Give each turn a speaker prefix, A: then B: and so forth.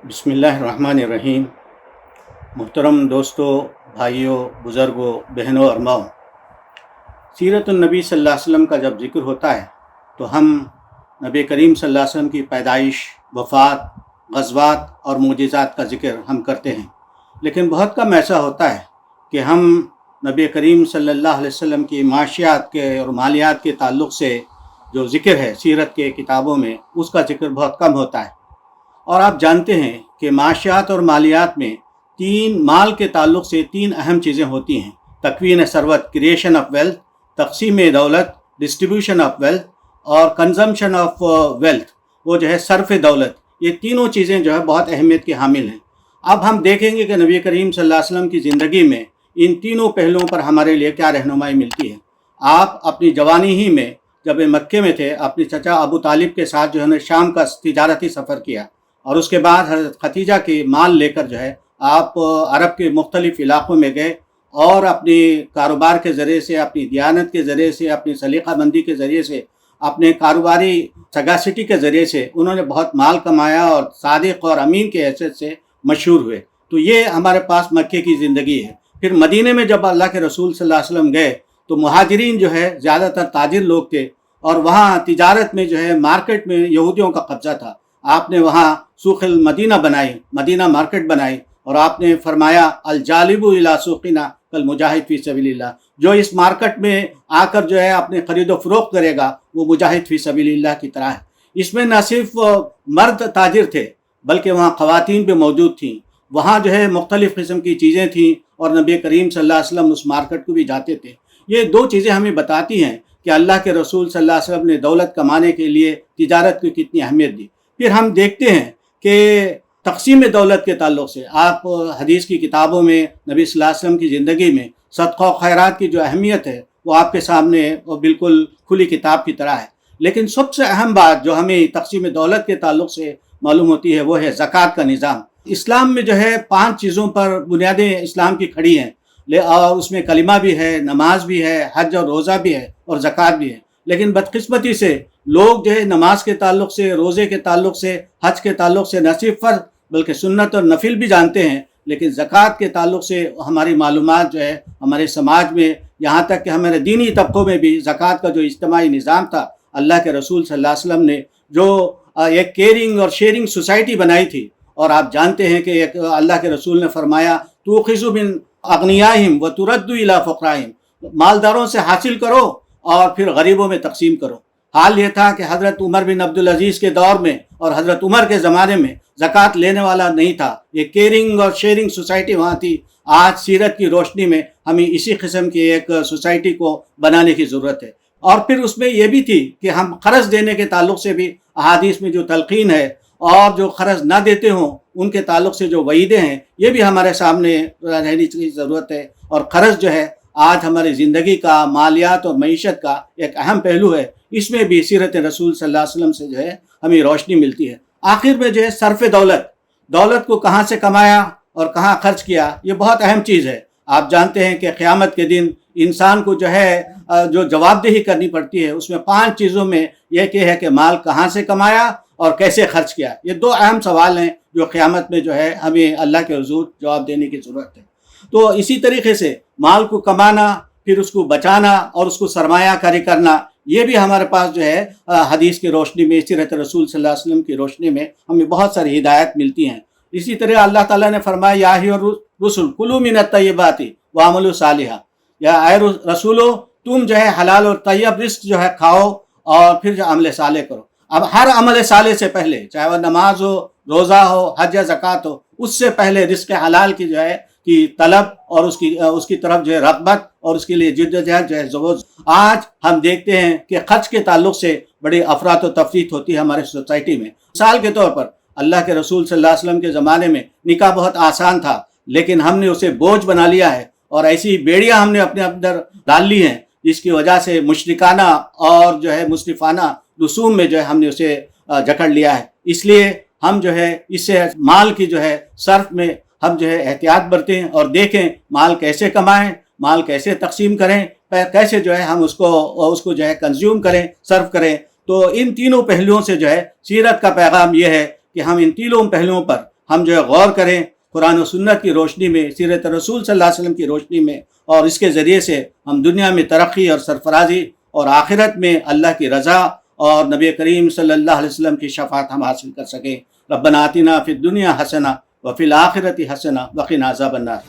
A: بسم اللہ الرحمن الرحیم۔ محترم دوستوں، بھائیوں، بزرگوں، بہنوں اور ماؤں، سیرت النبی صلی اللہ علیہ وسلم کا جب ذکر ہوتا ہے تو ہم نبی کریم صلی اللہ علیہ وسلم کی پیدائش، وفات، غزوات اور معجزات کا ذکر ہم کرتے ہیں، لیکن بہت کم ایسا ہوتا ہے کہ ہم نبی کریم صلی اللہ علیہ وسلم کی معاشیات کے اور مالیات کے تعلق سے جو ذکر ہے سیرت کے کتابوں میں، اس کا ذکر بہت کم ہوتا ہے۔ اور آپ جانتے ہیں کہ معاشیات اور مالیات میں مال کے تعلق سے تین اہم چیزیں ہوتی ہیں: تکوین ثروت، کریشن آف ویلتھ، تقسیم دولت، ڈسٹریبیوشن آف ویلتھ، اور کنزمپشن آف ویلتھ، وہ جو ہے صرف دولت۔ یہ تینوں چیزیں جو ہے بہت اہمیت کے حامل ہیں۔ اب ہم دیکھیں گے کہ نبی کریم صلی اللہ علیہ وسلم کی زندگی میں ان تینوں پہلوؤں پر ہمارے لیے کیا رہنمائی ملتی ہے۔ آپ اپنی جوانی ہی میں جب مکے میں تھے، اپنے چچا ابو طالب کے ساتھ جو ہے نا شام کا تجارتی سفر کیا، اور اس کے بعد حضرت خدیجہ کی مال لے کر جو ہے آپ عرب کے مختلف علاقوں میں گئے، اور اپنی کاروبار کے ذریعے سے، اپنی دیانت کے ذریعے سے، اپنی سلیقہ مندی کے ذریعے سے، اپنے کاروباری سگاسٹی کے ذریعے سے انہوں نے بہت مال کمایا اور صادق اور امین کے حیثیت سے مشہور ہوئے۔ تو یہ ہمارے پاس مکے کی زندگی ہے۔ پھر مدینے میں جب اللہ کے رسول صلی اللہ علیہ وسلم گئے تو مہاجرین جو ہے زیادہ تر تاجر لوگ تھے، اور وہاں تجارت میں جو ہے مارکیٹ میں یہودیوں کا قبضہ تھا۔ آپ نے وہاں سوق المدینہ بنائی، مدینہ مارکیٹ بنائی، اور آپ نے فرمایا الجالب الی سوقنا کالمجاہد فی سبیل اللہ، جو اس مارکیٹ میں آ کر جو ہے اپنے خرید و فروخت کرے گا وہ مجاہد فی سبیل اللہ کی طرح ہے۔ اس میں نہ صرف مرد تاجر تھے بلکہ وہاں خواتین بھی موجود تھیں، وہاں جو ہے مختلف قسم کی چیزیں تھیں، اور نبی کریم صلی اللہ علیہ وسلم اس مارکیٹ کو بھی جاتے تھے۔ یہ دو چیزیں ہمیں بتاتی ہیں کہ اللہ کے رسول صلی اللہ علیہ وسلم نے دولت کمانے کے لیے تجارت کو کتنی اہمیت دی۔ پھر ہم دیکھتے ہیں کہ تقسیم دولت کے تعلق سے آپ حدیث کی کتابوں میں نبی صلی اللہ علیہ وسلم کی زندگی میں صدقہ و خیرات کی جو اہمیت ہے وہ آپ کے سامنے وہ بالکل کھلی کتاب کی طرح ہے۔ لیکن سب سے اہم بات جو ہمیں تقسیم دولت کے تعلق سے معلوم ہوتی ہے وہ ہے زکوٰۃ کا نظام۔ اسلام میں جو ہے 5 چیزوں پر بنیادیں اسلام کی کھڑی ہیں، اور اس میں کلمہ بھی ہے، نماز بھی ہے، حج اور روزہ بھی ہے، اور زکوٰۃ بھی ہے۔ لیکن بدقسمتی سے لوگ جو ہے نماز کے تعلق سے، روزے کے تعلق سے، حج کے تعلق سے نہ صرف فرض بلکہ سنت اور نفل بھی جانتے ہیں، لیکن زکوٰۃ کے تعلق سے ہماری معلومات جو ہے ہمارے سماج میں، یہاں تک کہ ہمارے دینی طبقوں میں بھی زکوٰۃ کا جو اجتماعی نظام تھا، اللہ کے رسول صلی اللہ علیہ وسلم نے جو ایک کیئرنگ اور شیئرنگ سوسائٹی بنائی تھی، اور آپ جانتے ہیں کہ اللہ کے رسول نے فرمایا تؤخذ من اغنیاہم وترد الی فقراہم، مالداروں سے حاصل کرو اور پھر غریبوں میں تقسیم کرو۔ حال یہ تھا کہ حضرت عمر بن عبدالعزیز کے دور میں اور حضرت عمر کے زمانے میں زکوٰۃ لینے والا نہیں تھا، یہ کیئرنگ اور شیئرنگ سوسائٹی وہاں تھی۔ آج سیرت کی روشنی میں ہمیں اسی قسم کی ایک سوسائٹی کو بنانے کی ضرورت ہے۔ اور پھر اس میں یہ بھی تھی کہ ہم قرض دینے کے تعلق سے بھی احادیث میں جو تلقین ہے، اور جو قرض نہ دیتے ہوں ان کے تعلق سے جو وعیدیں ہیں، یہ بھی ہمارے سامنے رہنے کی ضرورت ہے۔ اور قرض جو ہے آج ہماری زندگی کا، مالیات اور معیشت کا ایک اہم پہلو ہے، اس میں بھی سیرت رسول صلی اللہ علیہ وسلم سے جو ہے ہمیں روشنی ملتی ہے۔ آخر میں جو ہے صرف دولت کو کہاں سے کمایا اور کہاں خرچ کیا، یہ بہت اہم چیز ہے۔ آپ جانتے ہیں کہ قیامت کے دن انسان کو جو ہے جو جواب دہی کرنی پڑتی ہے، اس میں 5 چیزوں میں یہ کہ ہے کہ مال کہاں سے کمایا اور کیسے خرچ کیا۔ یہ 2 اہم سوال ہیں جو قیامت میں جو ہے ہمیں اللہ کے حضور جواب دینے کی ضرورت ہے۔ تو اسی طریقے سے مال کو کمانا، پھر اس کو بچانا اور اس کو سرمایہ کاری کرنا، یہ بھی ہمارے پاس جو ہے حدیث کی روشنی میں، سیرت رسول صلی اللہ علیہ وسلم کی روشنی میں ہمیں بہت ساری ہدایت ملتی ہیں۔ اسی طرح اللہ تعالیٰ نے فرمایا یا ایھا الرسل کلوا من الطیبات واعملوا صالحا، یا اے رسولو تم جو ہے حلال اور طیب رزق جو ہے کھاؤ اور پھر جو عمل صالح کرو۔ اب ہر عمل صالح سے پہلے، چاہے وہ نماز ہو، روزہ ہو، حج یا زکوٰۃ ہو، اس سے پہلے رزق حلال کی جو ہے کی طلب اور اس کی طرف جو ہے رغبت اور اس کے لیے جدوجہد جو ہے ضرور۔ آج ہم دیکھتے ہیں کہ خرچ کے تعلق سے بڑی افراط و تفریط ہوتی ہے ہمارے سوسائٹی میں۔ مثال کے طور پر اللہ کے رسول صلی اللہ علیہ وسلم کے زمانے میں نکاح بہت آسان تھا، لیکن ہم نے اسے بوجھ بنا لیا ہے، اور ایسی بیڑیاں ہم نے اپنے اندر ڈال لی ہیں جس کی وجہ سے مشرکانہ اور جو ہے مسرفانہ رسوم میں جو ہے ہم نے اسے جکڑ لیا ہے۔ اس لیے ہم جو ہے اس سے مال کی جو ہے صرف میں ہم جو ہے احتیاط برتیں اور دیکھیں مال کیسے کمائیں، مال کیسے تقسیم کریں، کیسے جو ہے ہم اس کو جو ہے کنزیوم کریں، صرف کریں۔ تو ان تینوں پہلوؤں سے جو ہے سیرت کا پیغام یہ ہے کہ ہم ان تینوں پہلوؤں پر ہم جو ہے غور کریں قرآن و سنت کی روشنی میں، سیرت رسول صلی اللہ علیہ وسلم کی روشنی میں، اور اس کے ذریعے سے ہم دنیا میں ترقی اور سرفرازی اور آخرت میں اللہ کی رضا اور نبی کریم صلی اللہ علیہ وسلم کی شفاعت ہم حاصل کر سکیں۔ ربنا آتنا فی الدنیا حسنہ وفی الآخرۃ حسنہ وقنا عذاب النار۔